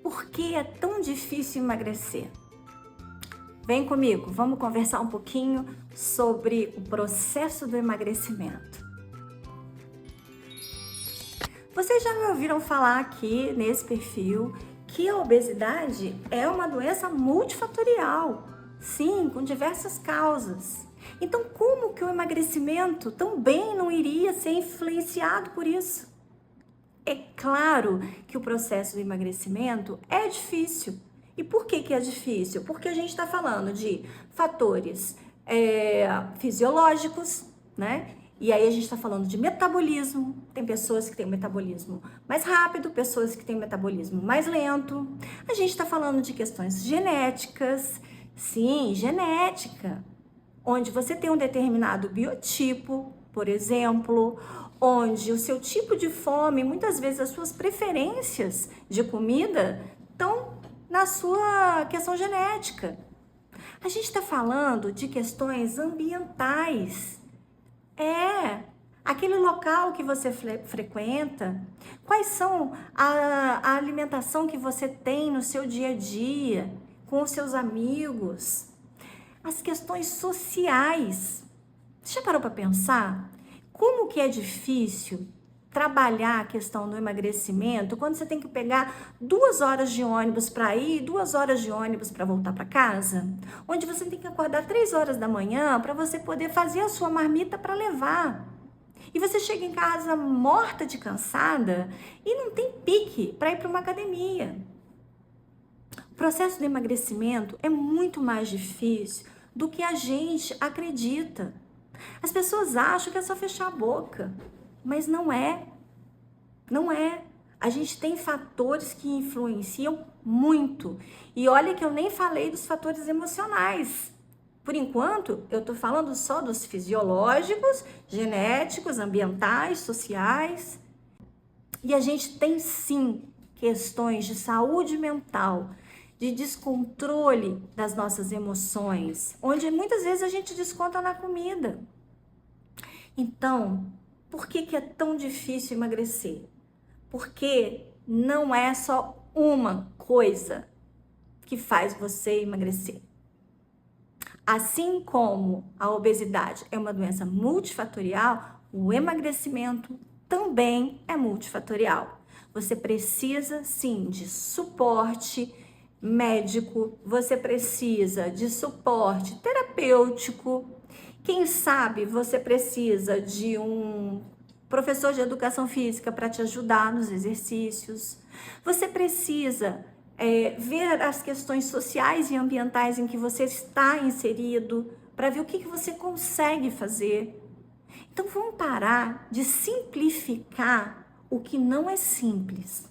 Por que é tão difícil emagrecer? Vem comigo, vamos conversar um pouquinho sobre o processo do emagrecimento. Vocês já me ouviram falar aqui nesse perfil que a obesidade é uma doença multifatorial, sim, com diversas causas. Então, como que o emagrecimento também não iria ser influenciado por isso? É claro que o processo do emagrecimento é difícil. E por que é difícil? Porque a gente está falando de fatores fisiológicos, né? E aí a gente está falando de metabolismo. Tem pessoas que têm um metabolismo mais rápido, pessoas que têm um metabolismo mais lento. A gente está falando de questões genéticas. Sim, genética. Onde você tem um determinado biotipo, por exemplo, onde o seu tipo de fome, muitas vezes as suas preferências de comida estão na sua questão genética. A gente está falando de questões ambientais. Aquele local que você frequenta, quais são a alimentação que você tem no seu dia a dia, com os seus amigos, as questões sociais. Você já parou para pensar como que é difícil trabalhar a questão do emagrecimento quando você tem que pegar 2 horas de ônibus para ir, 2 horas de ônibus para voltar para casa? Onde você tem que acordar 3 horas da manhã para você poder fazer a sua marmita para levar. E você chega em casa morta de cansada e não tem pique para ir para uma academia. O processo do emagrecimento é muito mais difícil do que a gente acredita. As pessoas acham que é só fechar a boca, mas não é. Não é. A gente tem fatores que influenciam muito. E olha que eu nem falei dos fatores emocionais. Por enquanto, eu tô falando só dos fisiológicos, genéticos, ambientais, sociais. E a gente tem sim questões de saúde mental, de descontrole das nossas emoções, onde muitas vezes a gente desconta na comida. Então, por que é tão difícil emagrecer? Porque não é só uma coisa que faz você emagrecer. Assim como a obesidade é uma doença multifatorial, o emagrecimento também é multifatorial. Você precisa sim de suporte médico, você precisa de suporte terapêutico. Quem sabe você precisa de um professor de educação física para te ajudar nos exercícios. Você precisa ver as questões sociais e ambientais em que você está inserido, para ver o que você consegue fazer. Então vamos parar de simplificar o que não é simples.